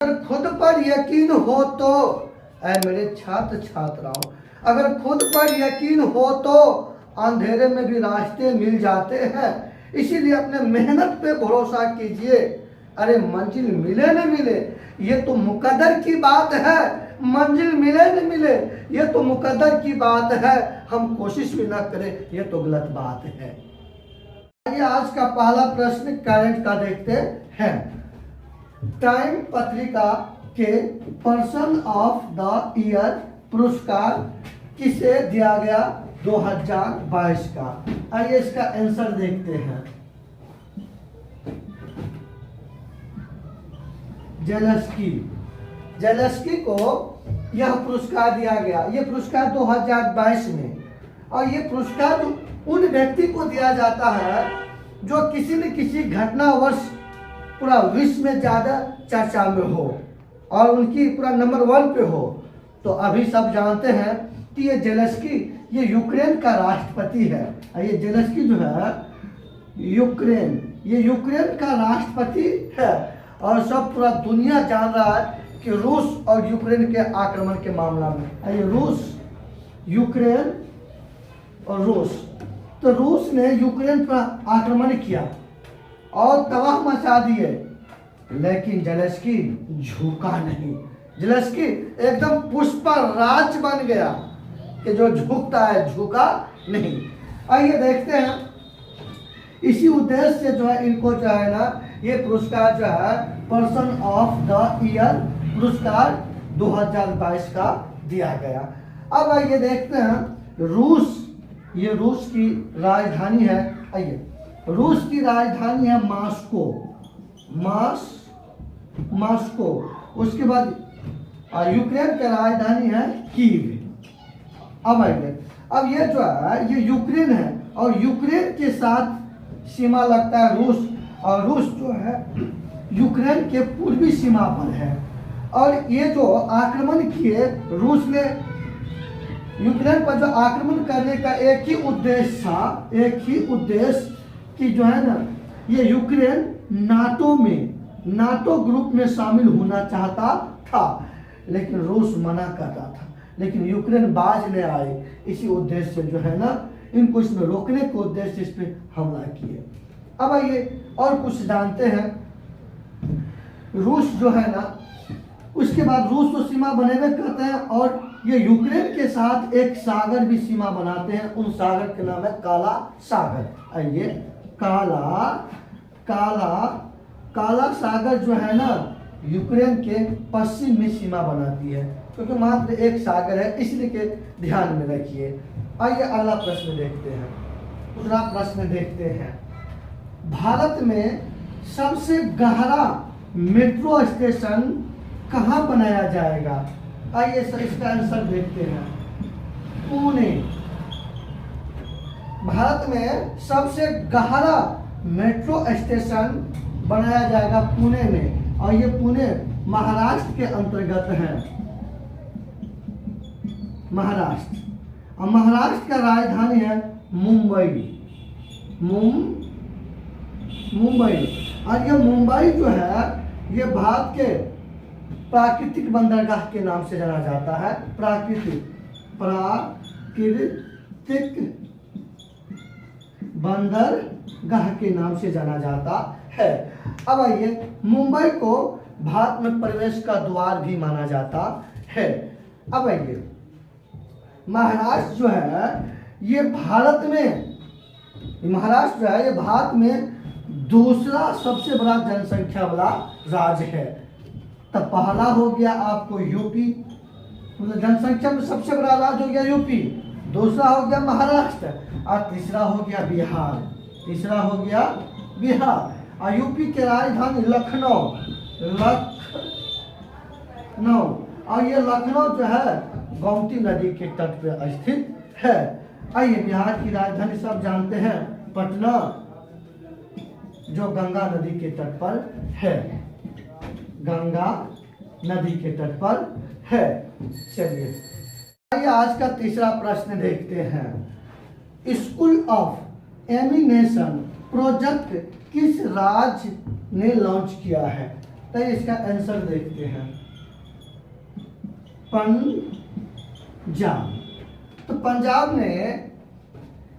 अगर खुद पर यकीन हो तो, ऐ मेरे छात्र छात्राओं, अगर खुद पर यकीन हो तो अंधेरे में भी रास्ते मिल जाते हैं। इसीलिए अपने मेहनत पे भरोसा कीजिए। अरे मंजिल मिले न मिले ये तो मुकद्दर की बात है, मंजिल मिले न मिले ये तो मुकद्दर की बात है, हम कोशिश भी ना करें ये तो गलत बात है। आइए आज का पहला प्रश्न करंट का देखते हैं। टाइम पत्रिका के पर्सन ऑफ द ईयर पुरस्कार किसे दिया गया 2022 का? आइए इसका आंसर देखते हैं। जेलेंस्की, जेलेंस्की को यह पुरस्कार दिया गया। यह पुरस्कार 2022 में, और यह पुरस्कार उन व्यक्ति को दिया जाता है जो किसी न किसी घटनावश पूरा विश्व में ज्यादा चर्चा में हो और उनकी पूरा नंबर 1 पे हो। तो अभी सब जानते हैं कि ये जेलेंस्की ये यूक्रेन का राष्ट्रपति है। ये जेलेंस्की जो है ये यूक्रेन का राष्ट्रपति है, और सब पूरा दुनिया जान रहा है कि रूस और यूक्रेन के आक्रमण के मामला में, ये रूस, यूक्रेन और रूस, तो रूस ने यूक्रेन पर आक्रमण किया और तबाह मचा दिए, लेकिन जेलेंस्की झुका नहीं। जेलेंस्की एकदम पुष्पराज बन गया कि जो झुकता है झुका नहीं। आइए देखते हैं, इसी उद्देश्य से जो है इनको जो है ना ये पुरस्कार जो है पर्सन ऑफ द ईयर पुरस्कार 2022 का दिया गया। अब आइए देखते हैं रूस, ये रूस की राजधानी है। आइए, रूस की राजधानी है मॉस्को, मॉस्को। उसके बाद यूक्रेन की राजधानी है कीव। अब आइए, अब ये जो है ये यूक्रेन है और यूक्रेन के साथ सीमा लगता है रूस, और रूस जो है यूक्रेन के पूर्वी सीमा पर है। और ये जो आक्रमण किए रूस ने यूक्रेन पर, जो आक्रमण करने का एक ही उद्देश्य था, एक ही उद्देश्य कि जो है ना ये यूक्रेन नाटो ग्रुप में शामिल होना चाहता था, लेकिन रूस मना कर रहा था, लेकिन यूक्रेन बाज ले आए। इसी उद्देश्य से जो है ना इनको इसमें रोकने के उद्देश्य से इस पर हमला किए। अब आइए और कुछ जानते हैं। रूस जो है ना, उसके बाद रूस तो सीमा बनेवे करते हैं और ये यूक्रेन के साथ एक सागर भी सीमा बनाते हैं। उन सागर के नाम है काला सागर। आइए, काला सागर जो है ना यूक्रेन के पश्चिम में सीमा बनाती है, क्योंकि मात्र एक सागर है, इसलिए के ध्यान में रखिए। आइए अगला प्रश्न देखते हैं। दूसरा प्रश्न देखते हैं, भारत में सबसे गहरा मेट्रो स्टेशन कहाँ बनाया जाएगा? आइए सर इसका आंसर देखते हैं। पुणे, भारत में सबसे गहरा मेट्रो स्टेशन बनाया जाएगा पुणे में, और ये पुणे महाराष्ट्र के अंतर्गत है। महाराष्ट्र, और महाराष्ट्र का राजधानी है मुंबई। और ये मुंबई जो है ये भारत के प्राकृतिक बंदरगाह के नाम से जाना जाता है। प्राकृतिक बंदरगाह के नाम से जाना जाता है। अब आइए, मुंबई को भारत में प्रवेश का द्वार भी माना जाता है। अब आइए, महाराष्ट्र जो है ये भारत में दूसरा सबसे बड़ा जनसंख्या वाला राज्य है। तब पहला हो गया आपको यूपी, मतलब जनसंख्या में सबसे बड़ा राज्य हो गया यूपी, दूसरा हो गया महाराष्ट्र, और तीसरा हो गया बिहार। और यूपी के राजधानी लखनऊ, और ये लखनऊ जो है गोमती नदी के तट पर स्थित है। आइए, बिहार की राजधानी सब जानते हैं पटना, जो गंगा नदी के तट पर है, गंगा नदी के तट पर है। चलिए आइए आज का तीसरा प्रश्न देखते हैं। स्कूल ऑफ एनिमेशन प्रोजेक्ट किस राज्य ने लॉन्च किया है? तो इसका आंसर देखते हैं, पंजाब। तो पंजाब ने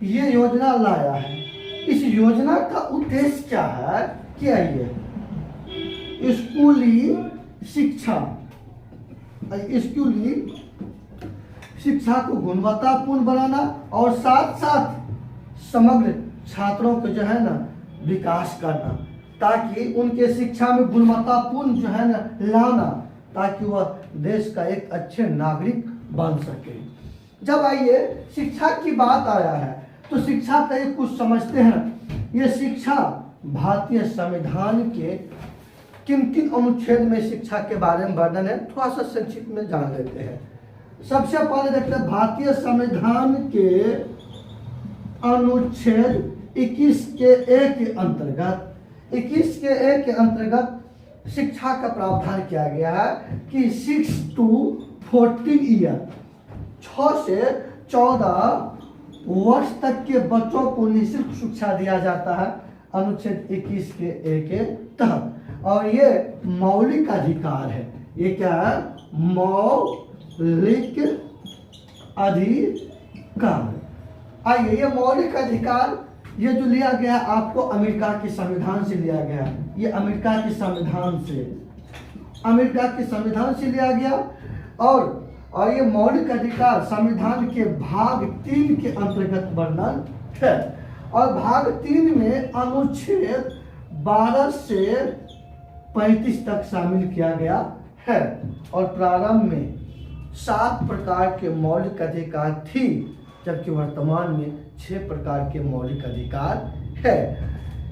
ये योजना लाया है। इस योजना का उद्देश्य क्या है? क्या ये स्कूली शिक्षा, स्कूली शिक्षा को गुणवत्तापूर्ण बनाना और साथ साथ समग्र छात्रों को जो है ना विकास करना, ताकि उनके शिक्षा में गुणवत्तापूर्ण जो है ना लाना, ताकि वह देश का एक अच्छे नागरिक बन सके। जब आइए शिक्षा की बात आया है तो शिक्षा का एक कुछ समझते हैं। ये शिक्षा भारतीय संविधान के किन किन अनुच्छेद में शिक्षा के बारे में वर्णन है, थोड़ा सा संक्षिप्त में जान लेते हैं। सबसे पहले देखते हैं भारतीय संविधान के अनुच्छेद 21 के ए के अंतर्गत, 21 के ए के अंतर्गत शिक्षा का प्रावधान किया गया है कि 6 to 14 ईयर, 6 से 14 वर्ष तक के बच्चों को निःशुल्क शिक्षा दिया जाता है अनुच्छेद 21 के ए के तहत। और ये मौलिक अधिकार है। ये क्या है? मौलिक अधिकार। आइए, ये मौलिक अधिकार ये जो लिया गया आपको अमेरिका के संविधान से लिया गया। ये अमेरिका के संविधान से लिया गया। और ये मौलिक अधिकार संविधान के भाग 3 के अंतर्गत वर्णन है। और भाग 3 में अनुच्छेद 12 से 35 तक शामिल किया गया है। और प्रारंभ में 7 प्रकार के मौलिक अधिकार थी, जबकि वर्तमान में 6 प्रकार के मौलिक अधिकार है।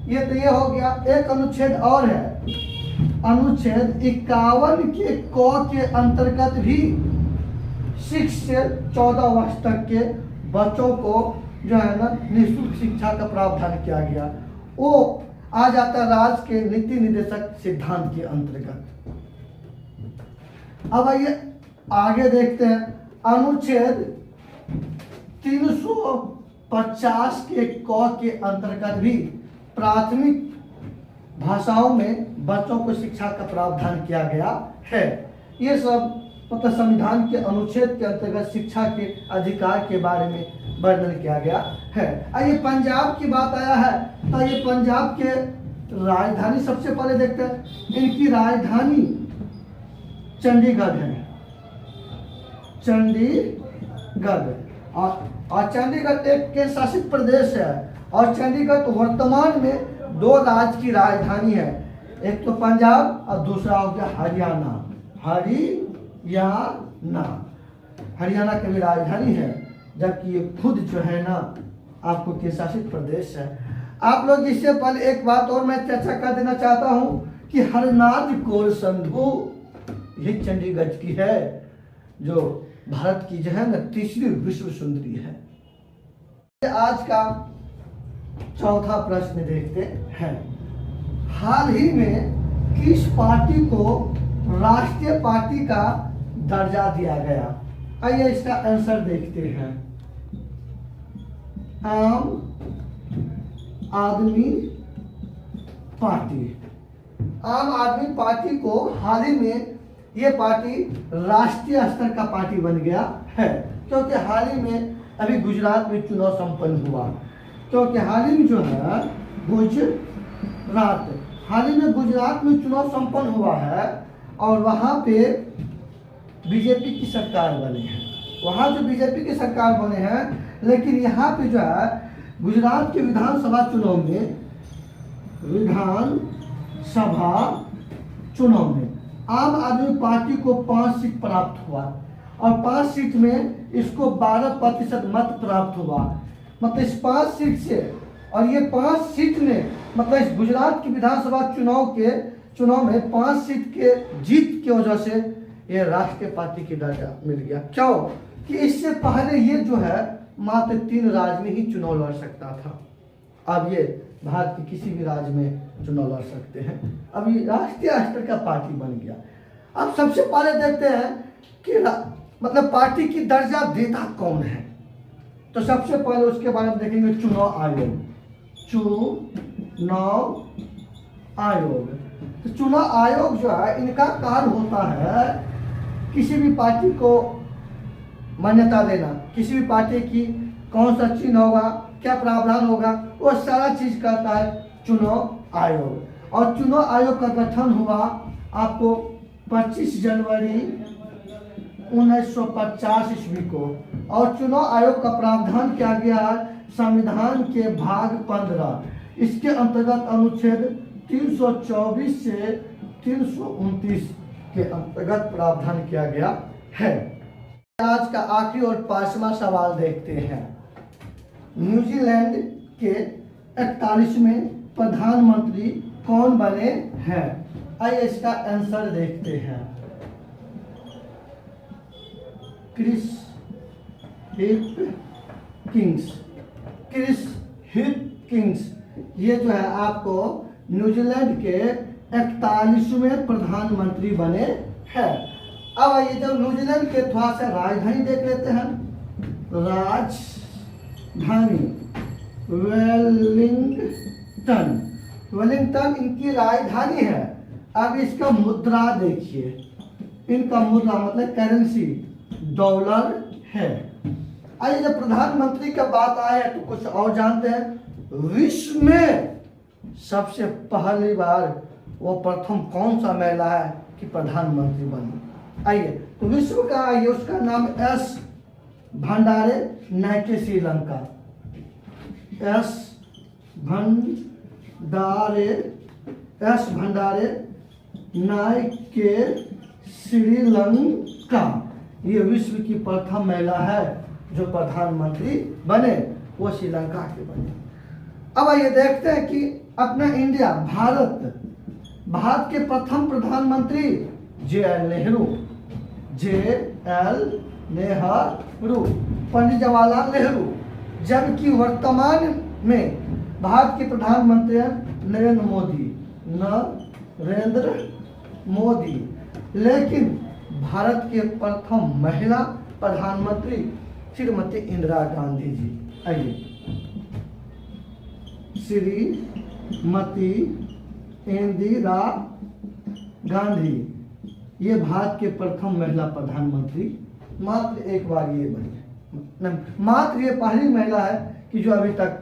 ये तो ये हो गया। एक अनुच्छेद और है, अनुच्छेद 51 के क के अंतर्गत भी 6 से 14 वर्ष तक के बच्चों को जो है ना निःशुल्क शिक्षा का प्रावधान किया गया। वो आ जाता है राज्य के नीति निर्देशक सिद्धांत के अंतर्गत। अब आइए आगे देखते हैं, अनुच्छेद 350 के क के अंतर्गत भी प्राथमिक भाषाओं में बच्चों को शिक्षा का प्रावधान किया गया है। ये सब मतलब संविधान के अनुच्छेद के अंतर्गत शिक्षा के अधिकार के बारे में वर्णन किया गया है। आइए पंजाब की बात आया है तो ये पंजाब के राजधानी सबसे पहले देखते हैं। इनकी राजधानी चंडीगढ़ है, चंडीगढ़। और चंडीगढ़ एक केंद्र शासित प्रदेश है। और चंडीगढ़ वर्तमान में 2 राज्य की राजधानी है, एक तो पंजाब और दूसरा हो गया हरियाणा। हरियाणा की भी राजधानी है, जबकि ये खुद जो है ना आपको केंद्र शासित प्रदेश है। आप लोग इससे पहले एक बात और मैं चर्चा कर देना चाहता हूँ कि हरनाथ कौर संधू ये चंडीगढ़ की है, जो भारत की जो है ना 3री विश्व सुंदरी है। आज का चौथा प्रश्न देखते हैं। हाल ही में किस पार्टी को राष्ट्रीय पार्टी का दर्जा दिया गया? आइए इसका आंसर देखते हैं। आम आदमी पार्टी। आम आदमी पार्टी को हाल ही में ये पार्टी राष्ट्रीय स्तर का पार्टी बन गया है, क्योंकि हाल ही में अभी गुजरात में चुनाव संपन्न हुआ। क्योंकि हाल ही में जो है गुजरात में चुनाव संपन्न हुआ है और वहाँ पे बीजेपी की सरकार बने हैं। वहाँ जो बीजेपी की सरकार बने हैं, लेकिन यहाँ पे जो है गुजरात के विधानसभा चुनाव में आम आदमी पार्टी को 5 सीट प्राप्त हुआ और 5 सीट में इसको 12% मत प्राप्त हुआ। मतलब इस 5 सीट से, और ये 5 सीट में मतलब इस गुजरात की विधानसभा चुनाव में 5 सीट के जीत की वजह से ये राष्ट्रीय पार्टी की दर्जा मिल गया। क्यों कि इससे पहले ये जो है मात्र 3 राज्य में ही चुनाव लड़ सकता था। अब ये भारत के किसी भी राज्य में चुनाव लड़ सकते हैं। अब ये राष्ट्रीय स्तर का पार्टी बन गया। अब सबसे पहले देखते हैं कि मतलब पार्टी की दर्जा देता कौन है। तो सबसे पहले उसके बारे में देखेंगे चुनाव आयोग। तो चुनाव आयोग जो है इनका कार्य होता है किसी भी पार्टी को मान्यता देना, किसी भी पार्टी की कौन सा चिन्ह होगा, क्या प्रावधान होगा, वो सारा चीज करता है चुनाव आयोग। और चुनाव आयोग का गठन हुआ आपको 25 जनवरी 1950 ईस्वी को। और चुनाव आयोग का प्रावधान किया गया संविधान के भाग 15, इसके अंतर्गत अनुच्छेद 324 से 329 के अंतर्गत प्रावधान किया गया है। आज का आखिरी और 5वां सवाल देखते हैं। न्यूजीलैंड के 41वें प्रधानमंत्री कौन बने हैं? आइए इसका आंसर देखते हैं। Chris Hipkins. क्रिस हिपकिंस ये जो है आपको न्यूजीलैंड के 41वें प्रधानमंत्री बने हैं। अब आइए जब न्यूजीलैंड के थोड़ा सा राजधानी देख लेते हैं। राजधानी वेलिंगटन। वेलिंगटन इनकी राजधानी है। अब इसका मुद्रा देखिए, इनका मुद्रा मतलब करेंसी डॉलर है। आइए जब प्रधानमंत्री का बात आए तो कुछ और जानते हैं। विश्व में सबसे पहली बार वो प्रथम कौन सा महिला है कि प्रधानमंत्री बनी? आइए तो विश्व का आइए, उसका नाम एस भंडारे नायके श्रीलंका। एस भंडारे नायके श्रीलंका ये विश्व की प्रथम महिला है जो प्रधानमंत्री बने, वो श्रीलंका के बने। अब आइए देखते हैं कि अपना इंडिया भारत के प्रथम प्रधानमंत्री JL नेहरू। पंडित जवाहरलाल नेहरू। जबकि वर्तमान में भारत के प्रधानमंत्री हैं नरेंद्र मोदी। लेकिन भारत के प्रथम महिला प्रधानमंत्री श्रीमती इंदिरा गांधी जी। आइए श्रीमती इंदिरा गांधी ये भारत के प्रथम महिला प्रधानमंत्री मात्र एक बार ये बनी। मात्र ये पहली महिला है कि जो अभी तक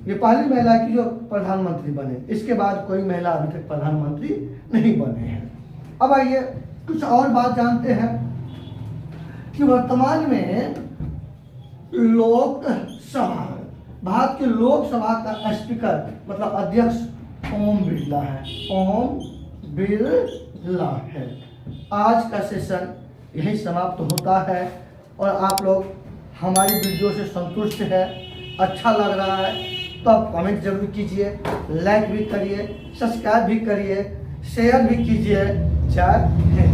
ये पहली महिला है कि जो प्रधानमंत्री बने। इसके बाद कोई महिला अभी तक प्रधानमंत्री नहीं बने हैं। अब आइए कुछ और बात जानते हैं कि वर्तमान में लोकसभा भारत के लोकसभा का स्पीकर मतलब अध्यक्ष ओम बिरला है। ओम बिरला है। आज का सेशन यही समाप्त होता है और आप लोग हमारी वीडियो से संतुष्ट है, अच्छा लग रहा है तो आप कमेंट जरूर कीजिए, लाइक भी करिए, सब्सक्राइब भी करिए, शेयर भी कीजिए। जय हिंद।